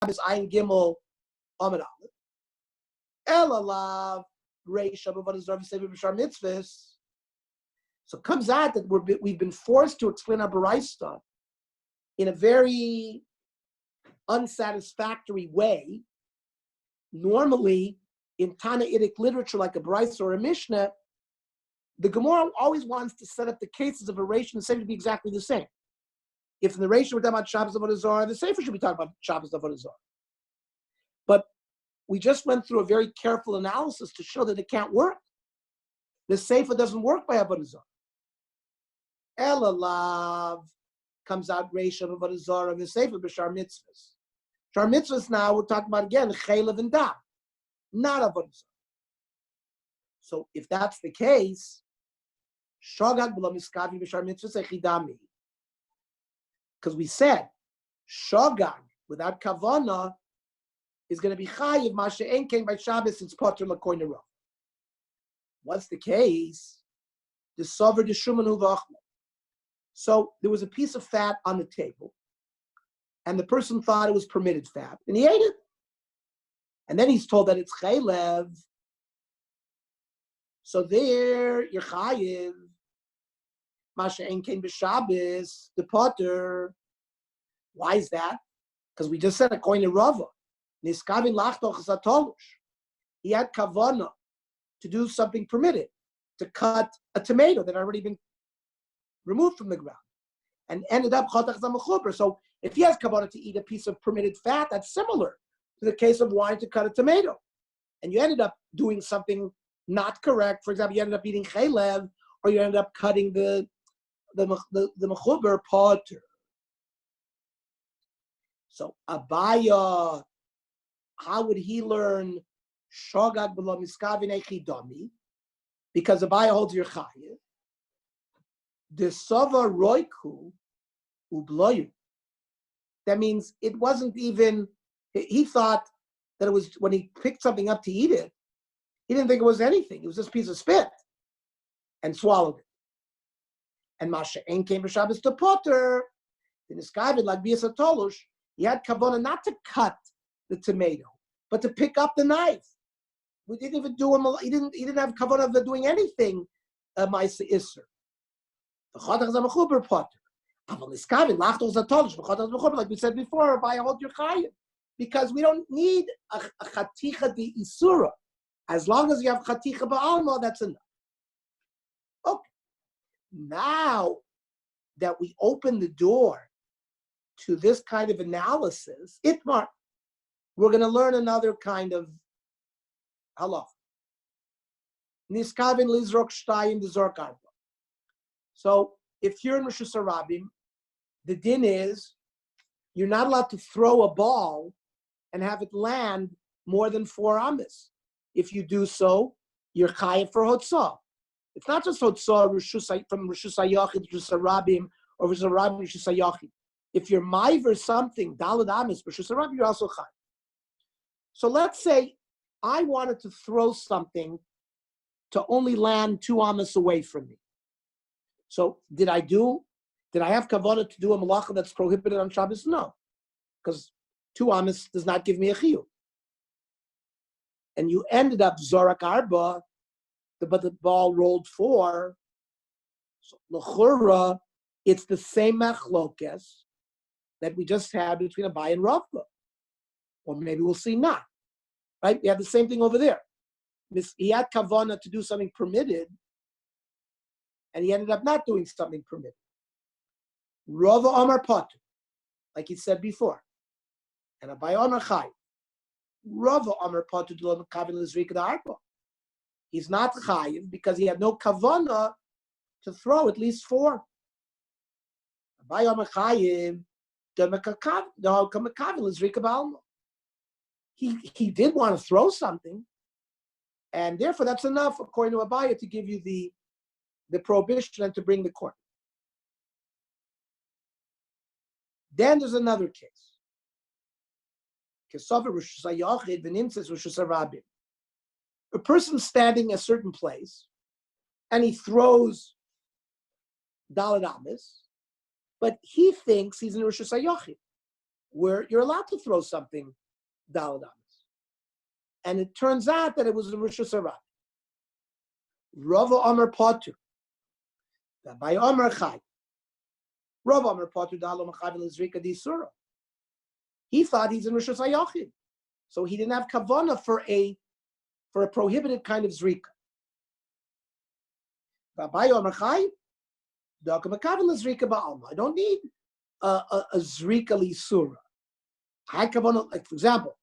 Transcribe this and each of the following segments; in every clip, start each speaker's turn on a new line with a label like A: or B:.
A: Ayin Gimel Amid Aleph. Elalav Reisha B'Avodah Zarah V'Sefer B'Shar Mitzvahs. So it comes out that we've been forced to explain our Baraita in a very unsatisfactory way. Normally, in Tanaitic literature, like a Baraita or a Mishnah, the Gemara always wants to set up the cases of a Reish and the Sefer to be exactly the same. If in the Reish we're talking about Shabbos Avodah Zarah, the Sefer should be talking about Shabbos Avodah Zarah. But we just went through a very careful analysis to show that it can't work. The Sefer doesn't work by Avodah Zarah. Elalav comes out Reish of Avodah Zarah, the Sefer b'Shar Mitzvahs. Shar Mitzvahs now we're talking about again Chaylev and Daf, not Avodah Zarah. So if that's the case, Shogag b'lo miskavi b'Shar Mitzvahs echidami. Because we said Shogag without kavana is going to be chayiv mashe ein came by Shabbos. It's potter lakoin rav. What's the case? The sover the shuman uvachma. So there was a piece of fat on the table, and the person thought it was permitted fat, and he ate it. And then he's told that it's chaylev. So there, you're chayiv. Masha ein kein b'Shabbos, the potter. Why is that? Because we just said according to Rava, niskavin lachtoch zatolush. He had kavana to do something permitted, to cut a tomato that had already been removed from the ground, and ended up chatach zamachuber. So if he has kavana to eat a piece of permitted fat, that's similar to the case of wanting to cut a tomato, and you ended up doing something not correct. For example, you ended up eating chaylev, or you ended up cutting the mechuber potter. So Abaya, how would he learn shogag b'lo miskavin echidami? Because Abaya holds your chayiv. The sova roiku ubloyu. That means it wasn't even. He thought that it was when he picked something up to eat it. He didn't think it was anything. It was just a piece of spit, and swallowed it. And Masha Ein came b'Shabbos to potter. In his kavod like bias atolush, he had kavana not to cut the tomato, but to pick up the knife. We didn't even do him. He didn't have kavana of doing anything. Ma'ase iser. The chatach zamachuber potter. Aval niskavin lachtos atolush. Chatach zamachuber, like we said before, by hold your chayim, because we don't need a chaticha de isura. As long as you have chaticha ba'alma, that's enough. Okay. Now that we open the door to this kind of analysis, Itmar, we're going to learn another kind of halach. Niskavin lizrok shtayim dezork arba. So if you're in Rosh Hashanah, the din is you're not allowed to throw a ball and have it land more than 4 amis. If you do so, you're chayiv for hotzah. It's not just hotzah from Rosh Hashanah to Rosh Hashanah or Rosh Hashanah to Rosh Hashanah. If you're maiver something, dalad amis, Rosh Hashanah, you're also chayiv. So let's say I wanted to throw something to only land 2 amis away from me. So did I have kavanah to do a malacha that's prohibited on Shabbos? No, because 2 amis does not give me a chiyuv. And you ended up zorak arba, but the ball rolled 4. So l'chura, it's the same machlokes that we just had between Abai and Ravka, or maybe we'll see not. Right? We have the same thing over there. He had kavanah to do something permitted, and he ended up not doing something permitted. Rava Amar Potter, like he said before, and Abai Amar Chai. Rava Amar Potter do kavin l'zrika d'arba. He's not chayiv because he had no kavanah to throw at least 4. Abai Amar Chayiv kavin l'zrika b'alma. He did want to throw something, and therefore that's enough according to Abaya to give you the prohibition and to bring the court. Then there's another case. A person standing a certain place, and he throws daled amis, but he thinks he's in Rosh Hashanah. where you're allowed to throw something Daled Amis. And it turns out that it was a Rosh Hashanah. Rava Amar Potter. By Amar Chai. Rava Amar Potter Dalo Machav Lizrika Di Surah. He thought he's in Rosh Hashanah. So he didn't have kavana for a prohibited kind of zrika. I don't need a zrika lisura. I had kavana, like for example,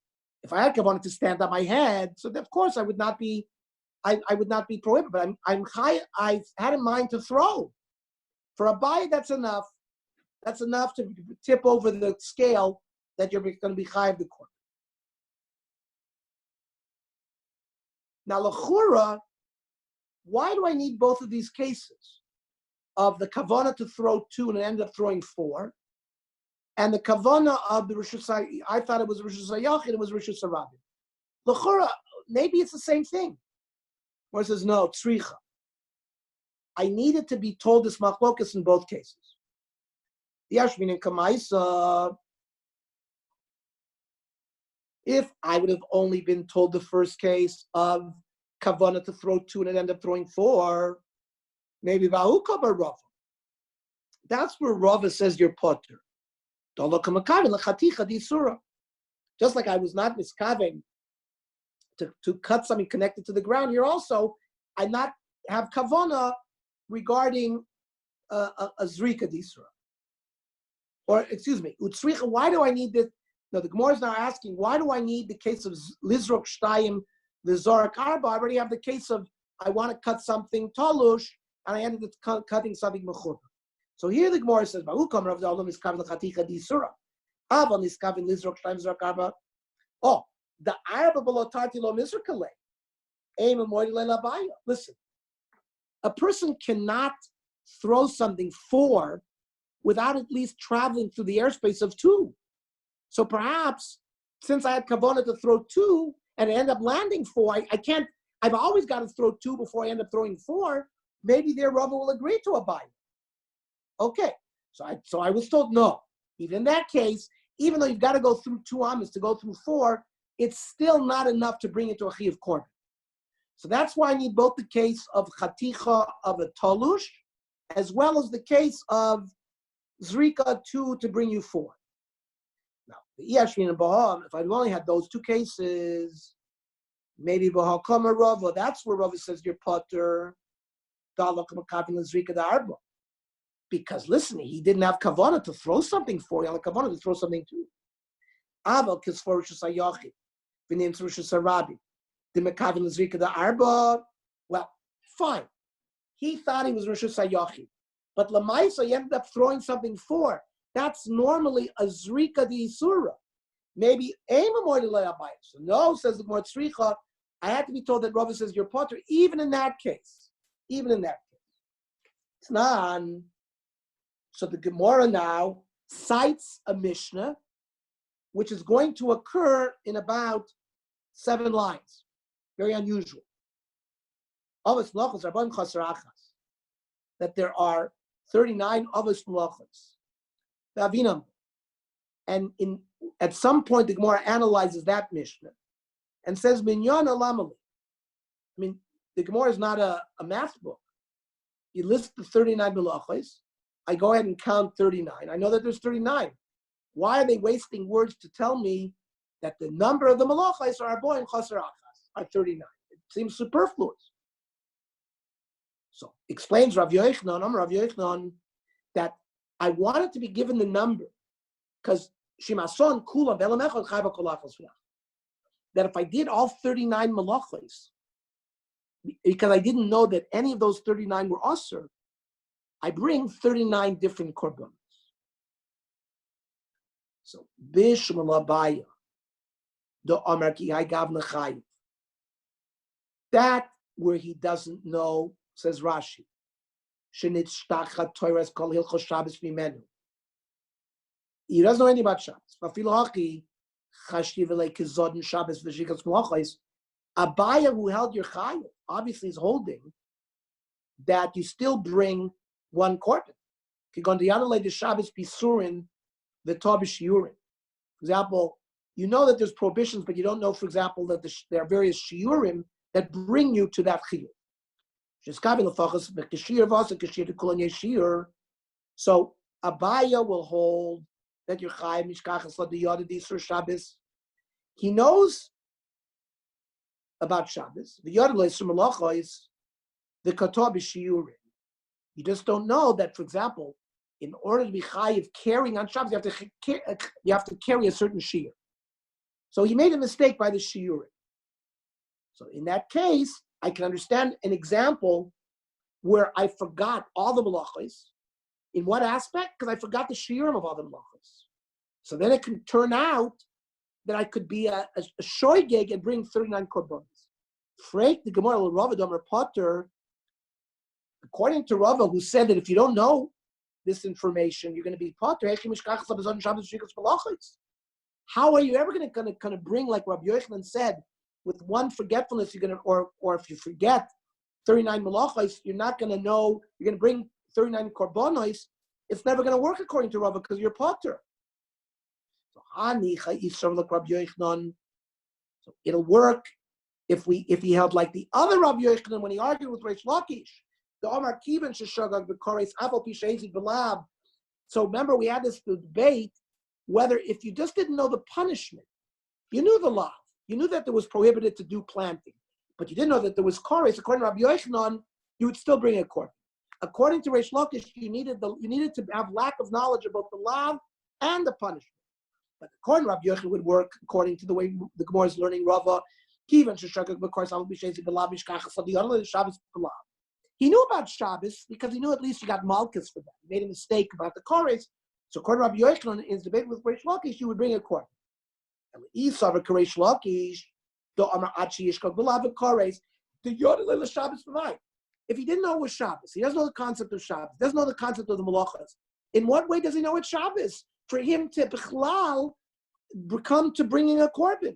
A: if I had kavana to stand on my head, so of course I would not be prohibited. But I had in mind to throw. For a bay, that's enough. That's enough to tip over the scale that you're going to be chayiv the court. Now, l'chura, why do I need both of these cases? Of the kavana to throw 2 and end up throwing 4, and the kavana of the Rosh Hashanah, I thought it was Rosh Hashanah and it was Rosh Hashanah. L'chura, maybe it's the same thing. Where it says, no, tzricha. I needed to be told this machlokas in both cases. Yashmin and Kamaisa, if I would have only been told the first case of kavana to throw 2 and it end up throwing 4, maybe Vahukab or Rava. That's where Rava says you're potter. Just like I was not miskaven to cut something connected to the ground, here also I not have kavana regarding a zrika disura. Or excuse me, utzricha. Why do I need this? No, the Gemara is now asking, why do I need the case of Lizrok Shtayim, the Zorak Arba? I already have the case of, I want to cut something talush, and I ended up cutting something mechur. So here the Gemara says, oh, the Arba below Tartilo Mizrakale. Listen, a person cannot throw something 4 without at least traveling through the airspace of 2. So perhaps, since I had kavana to throw 2 and end up landing 4, I can't, I've always got to throw 2 before I end up throwing 4. Maybe their Rava will agree to a buy. Okay, so I was told no. Even in that case, even though you've got to go through 2 amas to go through 4, it's still not enough to bring it to a chiv korban. So that's why I need both the case of chaticha of a talush, as well as the case of zrika 2 to bring you 4. Now, the Iyashmin and Baham, if I'd only had those 2 cases, maybe Baham Kama Rava, that's where Rava says you're potter, because listen, he didn't have kavana to throw something for, he had kavana to throw something to. Aval kisfor Rosh V'nim Rosh Hashanah, the Mekavin Zrika the Arba. Well, fine. He thought he was Rosh Hashanah, but Lamaisa he ended up throwing something 4. That's normally a Zrika di Isura. Maybe Ema more to lay up by it. So no, says the Gemara Tzricha, I had to be told that Rava says you're potter, even in that case. Even in that case. It's not. So the Gemara now cites a Mishnah, which is going to occur in about 7 lines. Very unusual. That there are 39 Avos Malachos. And at some point the Gemara analyzes that Mishnah and says, Minyan Alamali. I mean, the Gemara is not a math book. You list the 39 Malachos. I go ahead and count 39. I know that there's 39. Why are they wasting words to tell me that the number of the Malachos are Arba and Chaser Achas are 39? It seems superfluous. So explains Rav Yochanan, that I wanted to be given the number because Shimason Kula Belamechot Chayva Kolachos. That if I did all 39 Malachos, because I didn't know that any of those 39 were Asur, I bring 39 different korbanos. So Bishmal Abaya, the Amar Ki Hai Gav Nechayiv. That where he doesn't know, says Rashi. Shenit Shtachat Toires Kol Hilchos Shabbos Mimenu. He doesn't know anything about Shabbos. Vafilo Hachi Chashiv Elei Kizod Shabbos V'Shikas Malachos. Abaya, who held your Chayiv, obviously is holding that you still bring 1 korban. Kigon Diyanalei the Shabbos Bisurin the Tabish Yurin. For example, you know that there's prohibitions, but you don't know, for example, that there are various shiurim that bring you to that chiyuv. So Abaya will hold that you're chayiv mishkachas l'diyad d'isur Shabbos. He knows about Shabbos. The yad l'isur malacha is the katav shiurim. You just don't know that, for example, in order to be chayiv carrying on Shabbos, you have to carry a certain shiur. So he made a mistake by the shiurim. So in that case, I can understand an example where I forgot all the malachos. In what aspect? Because I forgot the shiurim of all the malachos. So then it can turn out that I could be a shoygeg and bring 39 korbanos. Freit the Gemara Rava Domer Potter, according to Rava, who said that if you don't know this information, you're going to be Potter. How are you ever going to bring, like Rabbi Yochanan said, with one forgetfulness, you're going to, or if you forget 39 malachos, you're not going to know, you're going to bring 39 korbanos, it's never going to work according to Rava because you're Potter. So it'll work if he held like the other Rabbi Yochanan when he argued with Reish Lakish. The Omar Kivan Sheshagag B'Koreis Avol Pishezi B'Lab. So remember, we had this debate whether if you just didn't know the punishment, you knew the law, you knew that there was prohibited to do planting, but you didn't know that there was Koreis. According to Rabbi Yochanan, you would still bring a korban. According to Reish Lakish, you needed to have lack of knowledge about the law and the punishment. But according to Rabbi Yochanan, would work according to the way the Gemara is learning Rava. He knew about Shabbos because he knew at least you got Malchus for that. He made a mistake about the Koreis. So according to Rabbi Yochanan, in his debate with Reish Lakish, you would bring a korban. And Esau of Reish Lakish, the Amar Achi Yishkog B'Lav Koreis, the Yodel Shabbos B'Mai. If he didn't know it was Shabbos, he doesn't know the concept of Shabbos, doesn't know the concept of the Malachas. In what way does he know it's Shabbos? For him to B'chlal come to bringing a korban.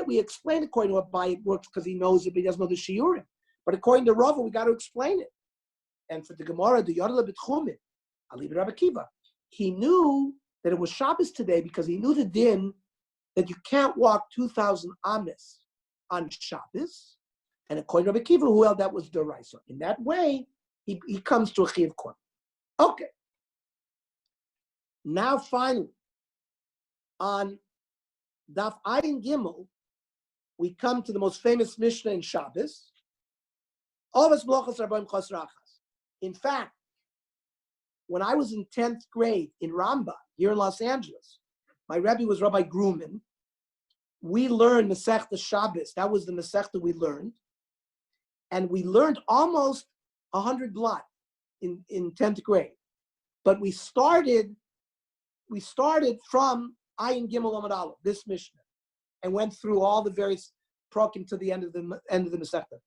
A: We explain according to what it works because he knows it, but he doesn't know the shiurim. But according to Rava, we got to explain it. And for the Gemara, the Yodel B'Tchumin, Ali Rabbi Akiva, he knew that it was Shabbos today because he knew the din that you can't walk 2,000 ames on Shabbos. And according to Rabbi Akiva, who held that was Doraisa. In that way, he comes to a Chiv Korban. Okay. Now finally, on Daf Ayin Gimel, we come to the most famous Mishnah in Shabbos. In fact, when I was in 10th grade in Rambam, here in Los Angeles, my Rebbe was Rabbi Gruman. We learned Masechta Shabbos. That was the Masechta we learned. And we learned almost 100 blot in 10th grade. But we started from Ayin Gimel Amud Aleph, this Mishnah, and went through all the various prokim to the end of the Masechta.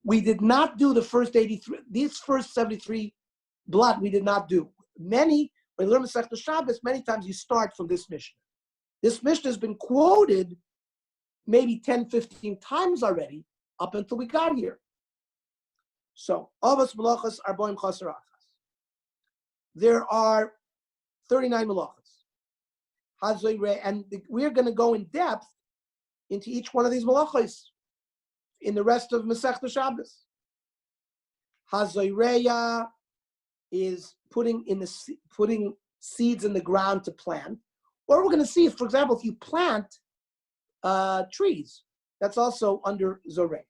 A: We did not do the first 83, these first 73 blot we did not do. When you learn Masechta Shabbos, many times you start from this Mishnah. This Mishnah has been quoted maybe 10, 15 times already up until we got here. So, Avos Malachas Arboim Chaser Achas. There are 39 Malachas. And we're going to go in depth into each one of these Malachas in the rest of Masechta Shabbos. Hazoireya is putting seeds in the ground to plant. Or we're going to see, for example, if you plant trees, that's also under Zoreh.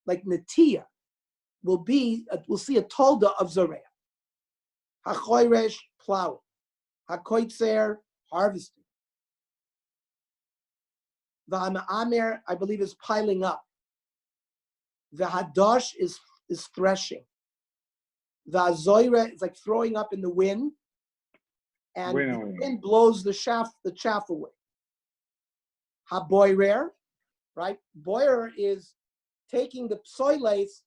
A: Like Netiya we'll see a tolda of Zoreh. HaChoyresh, plowing. HaKoitzer, harvesting. The Ha'amer, I believe, is piling up. The Hadosh is threshing. The Azoire is like throwing up in the wind. And the wind blows the chaff away. HaBoirer, right? Boirer is taking the psoiles,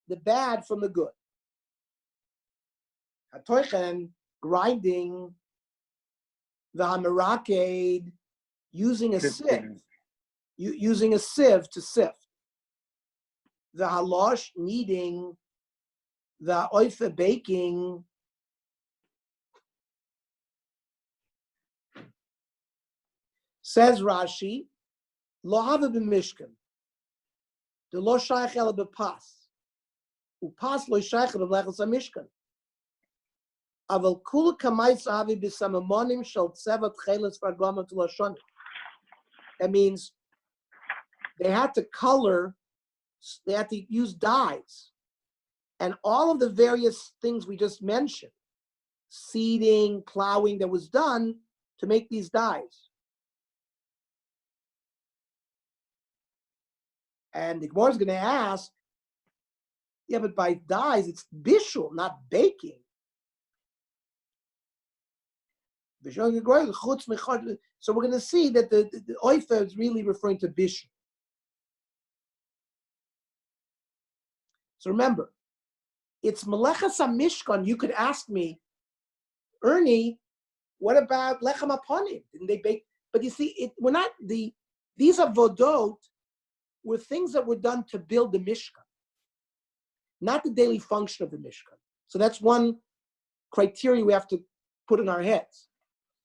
A: the bad from the good. HaToichen, grinding. The Hamaraked, using a sieve. Using a sieve to sift. The Halosh, kneading. The Oife, baking. Says Rashi, Lo hava b'mishkan. The lo shaykh ela b'pas. Upas lo shaykh b'mlechus ha-mishkan. Aval kula kamayis avi b'samamonim shel tzevat cheles v'aglamat l'shonim. That means they had to color, they had to use dyes. And all of the various things we just mentioned, seeding, plowing, that was done to make these dyes. And the Gemara is going to ask, yeah, but by dyes, it's bishul, not baking. So we're going to see that the oifa is really referring to bishul. So remember, it's Melechas HaMishkan. You could ask me, Ernie, what about Lechem Aponim? Didn't they bake? But you see, we're not these are vodot, were things that were done to build the Mishkan, not the daily function of the Mishkan. So that's one criteria we have to put in our heads.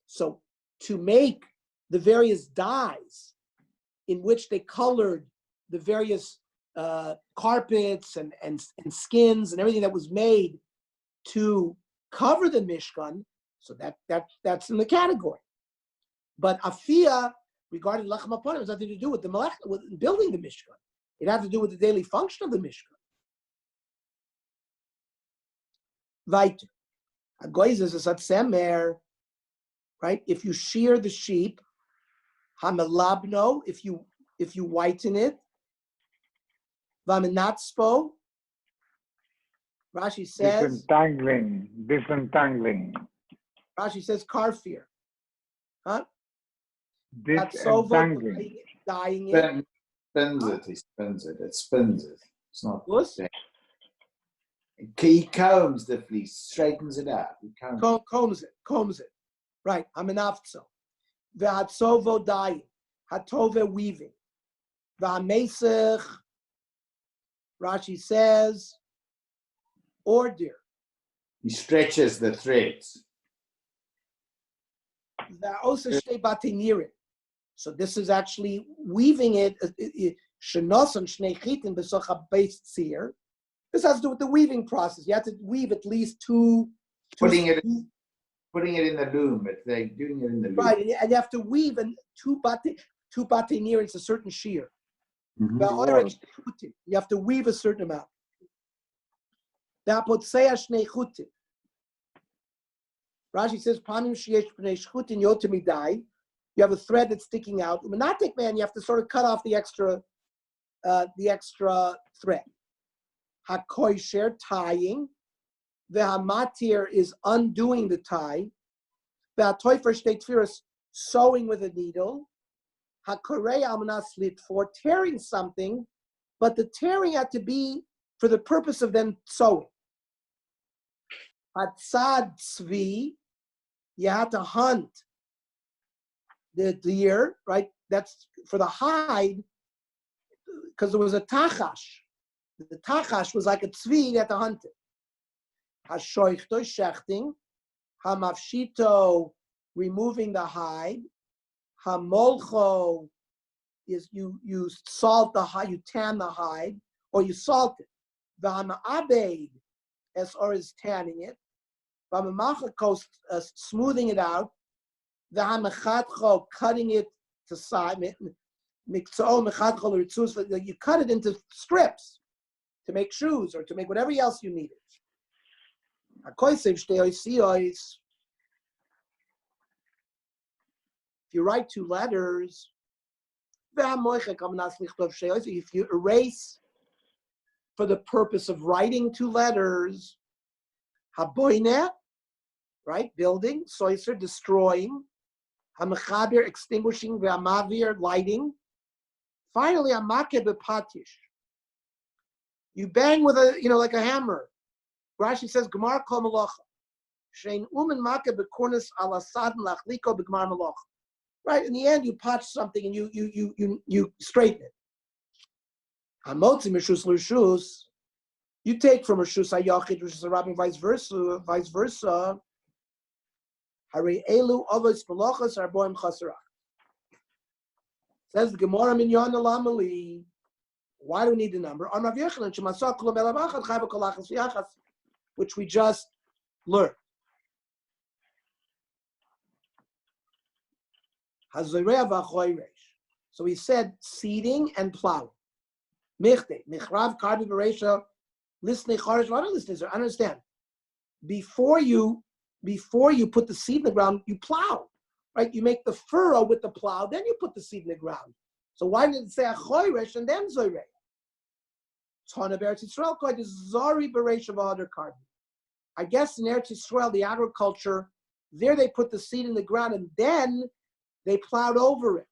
A: So to make the various dyes in which they colored the various carpets and skins and everything that was made to cover the Mishkan, so that's in the category. But Afia, regarding Lechem Aponim, has nothing to do with with building the Mishkan. It had to do with the daily function of the Mishkan. Weiter. Agoizes is at Semer, right? If you shear the sheep, Hamelabno, if you whiten it, Vamenatspo, Rashi says.
B: Disentangling.
A: Rashi says karfir. Huh?
B: Disentangling.
A: Dyeing it.
C: Spins it. He spins it. It spins it. It's not.
A: What?
C: He combs the fleece, straightens it out. He
A: combs it. Right. Amenafzo. Ve'hatzovo dyeing. Hatove weaving. Ve'hamesech. Rashi says, order.
C: He stretches the threads.
A: So this is actually weaving it. This has to do with the weaving process. You have to weave at least two.
C: Putting it in the loom. They're doing it in the loom.
A: Right, and you have to weave two batinir into a certain shear.
C: Mm-hmm.
A: You have to weave a certain amount. Rashi says, you have a thread that's sticking out. Umenatik man, you have to sort of cut off the extra thread. Hakoisher, tying. The hamatir is undoing the tie. The hatoifer shteitfiras, sewing with a needle. Hakorei almanaslit, for tearing something, but the tearing had to be for the purpose of them sewing. Hatzad tzvi, you had to hunt the deer, right? That's for the hide, because there was a tachash. The tachash was like a tzvi, you had to hunt it. Hashoichto, shechting. Hamafshito, removing the hide. Hamolcho is you salt the hide, you tan the hide, or you salt it. V'hama'abed, as or is tanning it. V'hama'machakos, smoothing it out. V'hamachatcho, cutting it to size. Mikso mechatcho l'ritzus, you cut it into strips to make shoes or to make whatever else you needed. If you write two letters, if you erase for the purpose of writing two letters, haboine, right, building, soiser, destroying, hamachabir, extinguishing, ve'amavir, lighting. Finally, amake bepatish. You bang with like a hammer. Rashi says, Gemar kol malacha. Shein umen make bekornis ala sadin lachliko begmar malacha. Right, in the end, you patch something and you straighten it. Hamotzi mishus l'rishus, you take from rishus hayachid, rishus harabim, vice versa. Hari elu avos malachas arboim chasarach. Says the Gemara Minyan Lamali. Why do we need the number? Which we just learned. So he said seeding and plowing. I understand. Before you put the seed in the ground, you plow. Right? You make the furrow with the plow, then you put the seed in the ground. So why did it say achoyresh and then zoyrei? Tana Eretz Yisrael called zari bereish of other carbon. I guess in Eretz Yisrael, the agriculture, there they put the seed in the ground and then they plowed over it.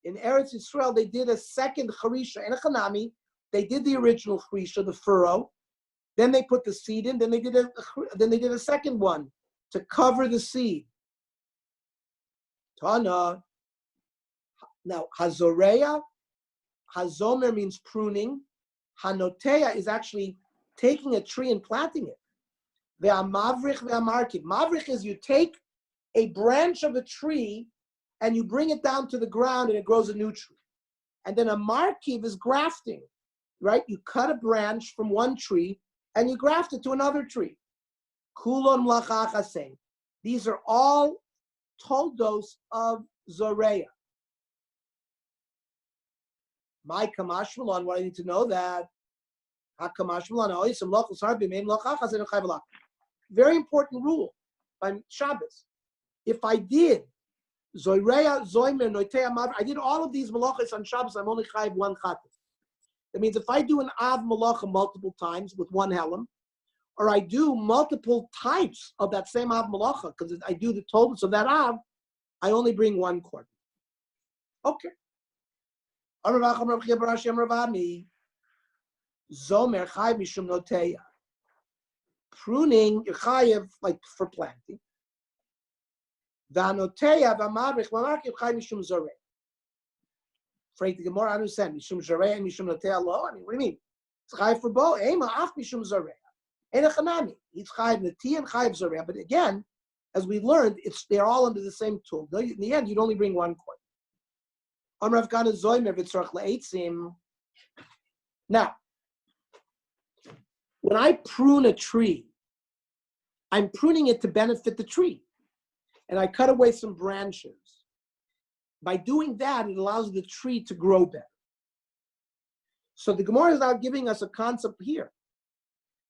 A: In Eretz Yisrael, they did a second charisha and a chanami. They did the original charisha, the furrow. Then they put the seed in. Then they did a second one to cover the seed. Tana. Now, hazoreya, hazomer means pruning. Hanoteya is actually taking a tree and planting it. Ve'amavrich ve'amarkiv. Mavrich is you take a branch of a tree and you bring it down to the ground and it grows a new tree. And then a markiv is grafting, right? You cut a branch from one tree and you graft it to another tree. Kulon mlacha. These are all toldos of zoreya. My kamashmalon, what I need to know that. Very important rule by Shabbos. If I did Zoreya, Zoymer, Noitea, Mav, I did all of these malachas on Shabbos, I'm only chayiv one chatas. That means if I do an Av malacha multiple times with one helam, or I do multiple types of that same Av malacha, because I do the toldos of that Av, I only bring one korban. Okay. Zomer chayiv mishum noteya. Pruning, you're chayiv like for planting. Vanoteya v'mavrich v'markiv chayiv mishum zorei. Afraid the Gemara understand mishum zorei and mishum noteya lo. I mean, what do you mean? It's chayiv for both. Ema af mishum zorei. Ena chanami. It's chayiv neti and chayiv zorei. But again, as we learned, they're all under the same tool. In the end, you'd only bring one coin. Amrav Gana zoymer v'tzorach le'etzim. Now, when I prune a tree, I'm pruning it to benefit the tree. And I cut away some branches. By doing that, it allows the tree to grow better. So the Gemara is now giving us a concept here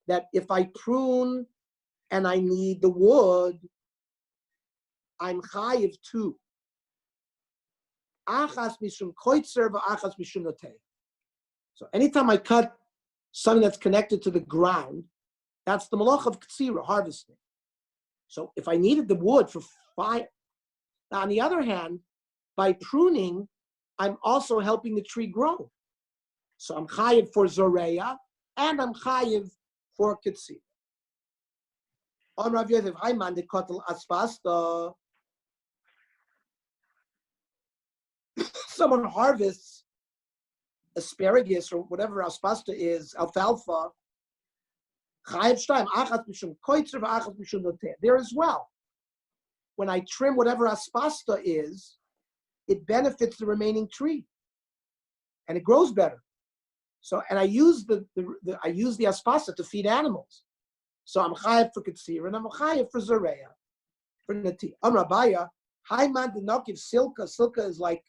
A: that if I prune and I need the wood, I'm chayiv too. Achas mishum koitzer v'achas mishum notei. So anytime I cut something that's connected to the ground, that's the malach of ktsira, harvesting. So if I needed the wood for fire, now on the other hand, by pruning, I'm also helping the tree grow. So I'm chayiv for zoreya and I'm chayiv for ktsira. On Rav Yosef, Hayman de kotel aspasta. Someone harvests asparagus or whatever aspasta is, alfalfa. There as well. When I trim whatever aspasta is, it benefits the remaining tree, and it grows better. So, and I use the aspasta to feed animals. So I'm chayiv for katsir and I'm chayiv for zoreya, for nati. Amrabaya, hayman denokiv silka. Silka is like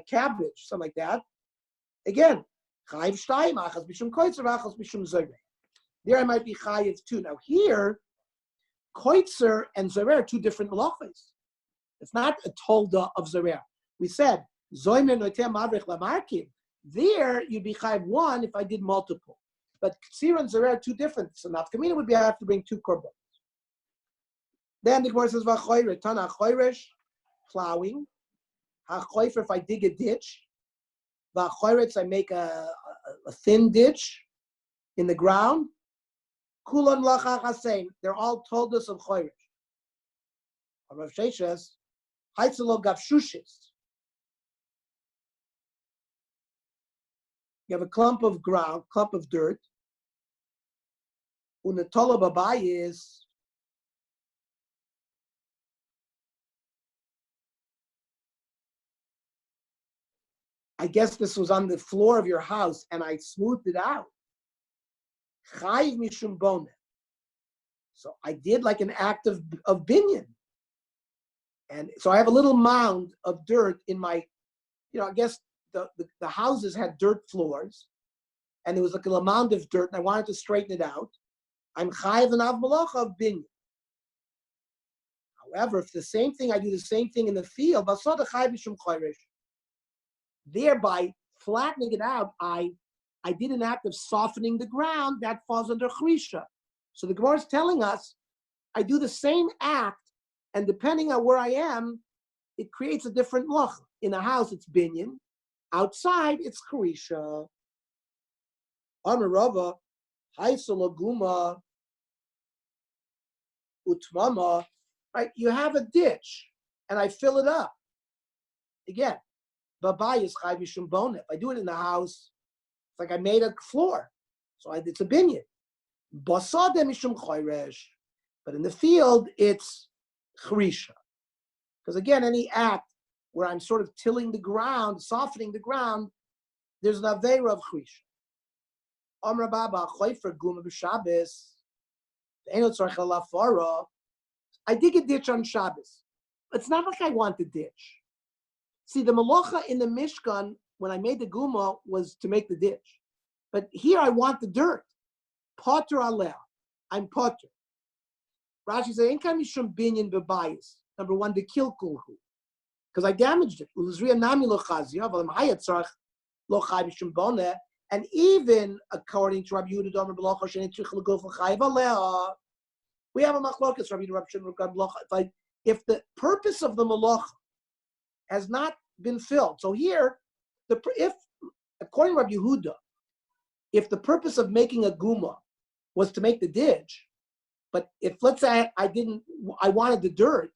A: cabbage, something like that. Again, chayiv shtayim achas bishum koitzer achas bishum zoreya. There I might be chayiv too. Now here, koitzer and zoreya are two different malachas. It's not a tolda of zoreya. We said zoymer noitem mavrich lamarkiv. There you'd be chayiv one if I did multiple. But ktsira and zoreya are two different. So nafkamina would be I have to bring two korban. Then the Gemara says v'achoyre tana achoyresh, plowing. Hachoyfer if I dig a ditch. V'achoyretz I make a thin ditch in the ground. Kulon lacha chasein. They're all told us of choyresh. Rav Sheshes, haitzelo gavshushis. You have a clump of ground, clump of dirt. Unatola babayis. I guess this was on the floor of your house and I smoothed it out. Chayiv mishum boneh. So I did like an act of binyan. And so I have a little mound of dirt in my, I guess the houses had dirt floors, and there was like a mound of dirt, and I wanted to straighten it out. I'm chayiv and av malacha of binyan. However, if the same thing, I do the same thing in the field, thereby flattening it out, I did an act of softening the ground that falls under chrisha. So the Gemara is telling us, I do the same act, and depending on where I am, it creates a different loch. In a house, it's binyan. Outside, it's chrisha. Amar Rava, haisalaguma utmama. Right, you have a ditch, and I fill it up. Again, babai is chayv mishum boneh. If I do it in the house, it's like I made a floor, so it's a binyan. Basade mishum chayresh, but in the field it's chrisha. Because again, any act where I'm sort of tilling the ground, softening the ground, there's an aveira of chrisha. Amar Baba chayfer guma b'Shabbos. Eino tzarich alafara. I dig a ditch on Shabbos. It's not like I want the ditch. See, the malacha in the Mishkan, when I made the guma, was to make the ditch. But here I want the dirt. Potter aleh. I'm potter. Rashi says, "Ein kan mishum binyan bebayis." Number one, the kilkulhu, because I damaged it. Ulizriya nami lo chazia, v'lam hayatzarach lo chai mishum boneh. And even according to Rabbi Yehuda, Domer b'locha sheni tzrich l'guf l'chayv aleh. We have a machlokas, Rabbi Yehuda, if the purpose of the malacha has not been filled. So here, if according to Rabbi Yehuda, if the purpose of making a guma was to make the ditch, but if let's say I wanted the dirt,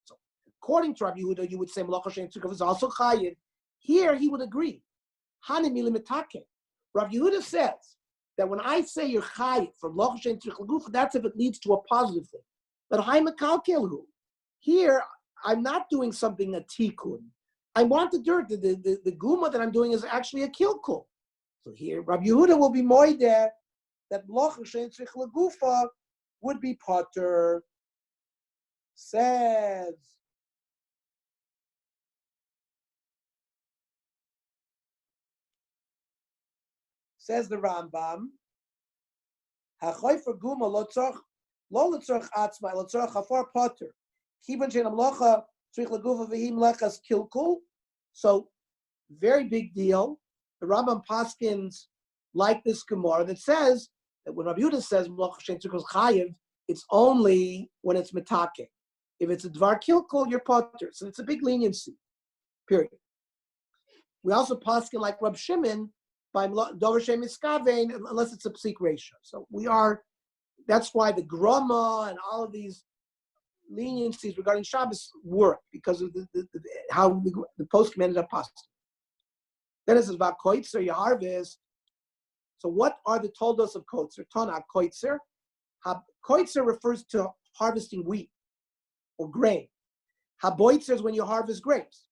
A: so according to Rabbi Yehuda, you would say malacha shein tzrikov is also chayiv. Here he would agree. Hani milimitake. Rabbi Yehuda says that when I say you're chayiv from malacha shein tzrikov, that's if it leads to a positive thing. But haimakalkelhu. Here I'm not doing something a tikkun. I want the dirt. The guma that I'm doing is actually a kilkul. So here, Rabbi Yehuda will be moideh that malacha shein tzrikov legufa would be potter. Says the Rambam, hachoyfer guma lo tzorch atzma lo tzorch hafar potter. Kivan shein hamlacha tzrich legufa v'hi mlechas kilkul. So, very big deal. The Rambam paskins like this Gemara that says that when Rabbi Yehuda says mlacha shein tzrich chayiv, it's only when it's metake. If it's a dvar kilkul, you're potter. So it's a big leniency. Period. We also paskin like Rab Shimon by dover shem miskavein unless it's a psik ratio. So that's why the grama and all of these leniencies regarding Shabbos work because of how the poskim ended up passing. Then it says about koitzer, you harvest. So what are the toldos of koitzer? Tana koitzer. Koitzer refers to harvesting wheat or grain. Haboitzer is when you harvest grapes.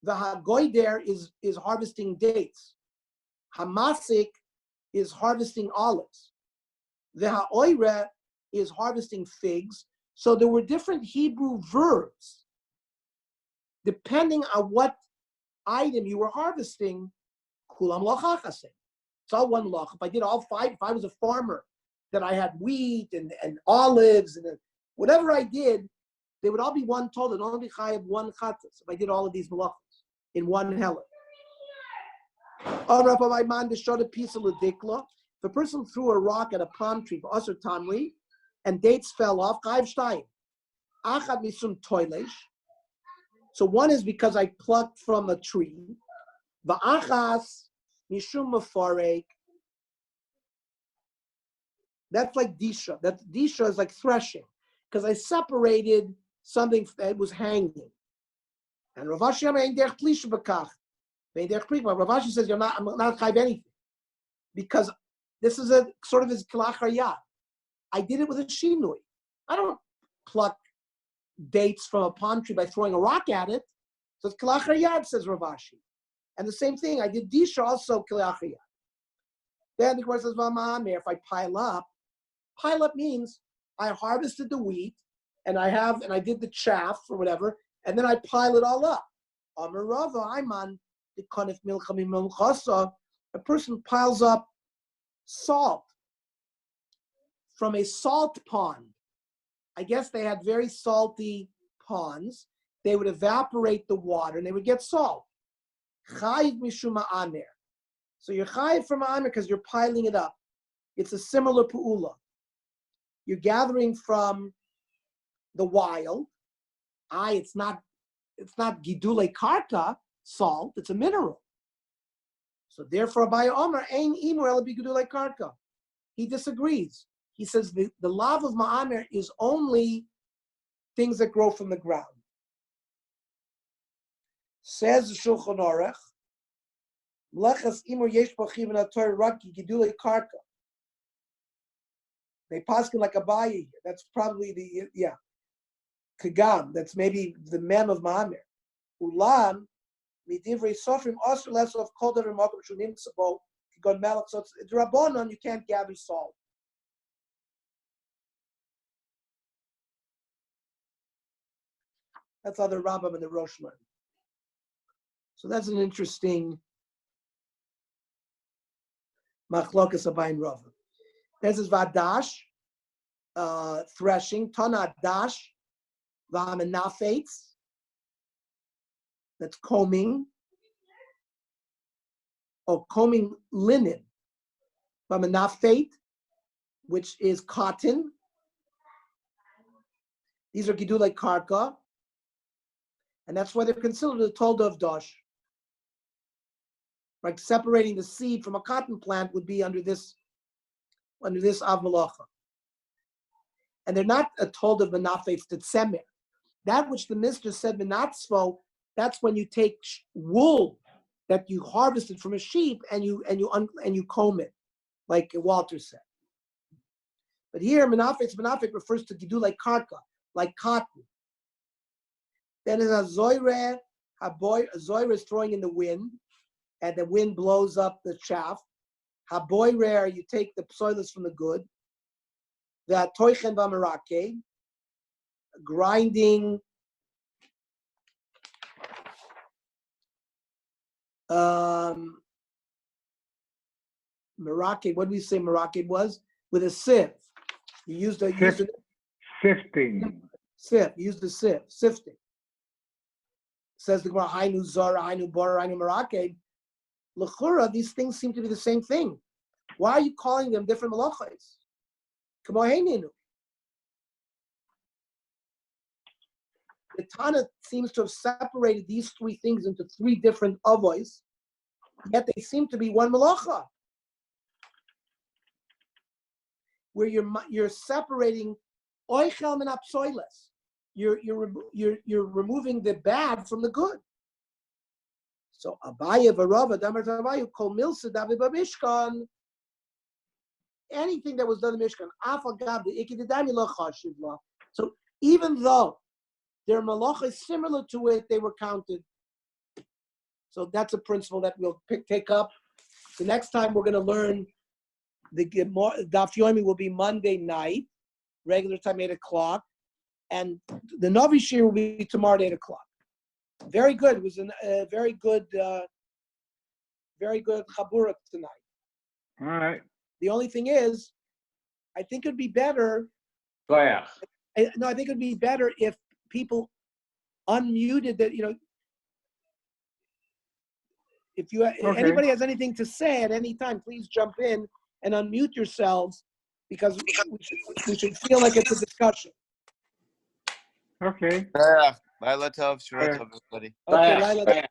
A: The hagoider is harvesting dates. Hamasik is harvesting olives. The ha'oire is harvesting figs. So there were different Hebrew verbs depending on what item you were harvesting. Kulam lochachasim. It's all one loch. If I did all five, if I was a farmer, that I had wheat and olives and whatever I did, they would all be one told and only chayav one chatas. If I did all of these malachas in one helen. Showed a piece of ledikla. If a person threw a rock at a palm tree for usher tamri, and dates fell off, chayav shtayim. Achad misum toilesh. So one is because I plucked from a tree. Va'achas mishum mafarek. That's like disha. That disha is like threshing, because I separated something that was hanging. And Rav Ashi ain't derech plisha b'kach. Rav Ashi says I'm not chayv anything, because this is a sort of his kilachar yad. I did it with a shinui. I don't pluck dates from a palm tree by throwing a rock at it. So it's Kilachar Yad, says Rav Ashi. And the same thing, I did Disha also Kilachar Yad. Then the Gemara says, if I pile up means I harvested the wheat and I did the chaff or whatever, and then I pile it all up. A person piles up salt from a salt pond. I guess they had very salty ponds. They would evaporate the water and they would get salt. Chayiv mishuma amer. So you're chayiv from amer because you're piling it up. It's a similar pu'ula. You're gathering from the wild. It's not gidule karka, salt, it's a mineral. So therefore, Abaye Omer, ein imur ela b'gidule karka. He disagrees. He says the lav of ma'amer is only things that grow from the ground. Says the Shulchan Aruch, Mlechas imur yesh b'chiv v'nator raki gidule karka. They paskin like Abaye here. That's probably Kagam. That's maybe the mem of ma'amer. Ulam midivrei sofrim osur less of kol davar makom shunim sabo kigon melech. So it's rabbanon. You can't gather salt. That's how the Rambam and the Rosh learn. So that's an interesting machlokas Abaye and Rava. This is vadash, threshing, tana dash, vamenafetz, that's combing, or combing linen, vamenafet, which is cotton. These are gidulei karka, and that's why they're considered the tolda of dash. Like separating the seed from a cotton plant would be under this av malacha. And they're not a told of menafetz tetzemer. That which the mister said menatzvo, that's when you take wool that you harvested from a sheep and you comb it, like Walter said. But here menafetz refers to gidulei karka, like cotton. Then there's a zoyre, a zoyre is throwing in the wind, and the wind blows up the chaff. Haboyrer, you take the psoilus from the good. The toichen v'merake, grinding merake. What do we say merake was? With a sieve. You used a
B: sifting.
A: Sieve. You used the sieve, sifting. Says the Gemara, Hainu Zara, Hainu Bora, Hainu Merake. L'chura, these things seem to be the same thing. Why are you calling them different malachos? The Tana seems to have separated these three things into three different avois, yet they seem to be one malacha. Where you're separating oichel and apsoiles. You're removing the bad from the good. So Abaye v'Rava damar Abaye kol milsa David b'mishkan. Anything that was done in Mishkan, so even though their malachas similar to it, they were counted. So that's a principle that we'll take up. The next time we're going to learn the Daf Yomi will be Monday night, regular time 8:00, and the Novi Shir will be tomorrow at 8:00. Very good. It was a very good chabura tonight.
B: All right.
A: The only thing is, I think it'd be better. I think it'd be better if people unmuted that. If anybody has anything to say at any time, please jump in and unmute yourselves because we should feel like it's a discussion.
B: Okay.
D: Laila Tov, Shura Tov, everybody.
A: Okay, Laila Tov.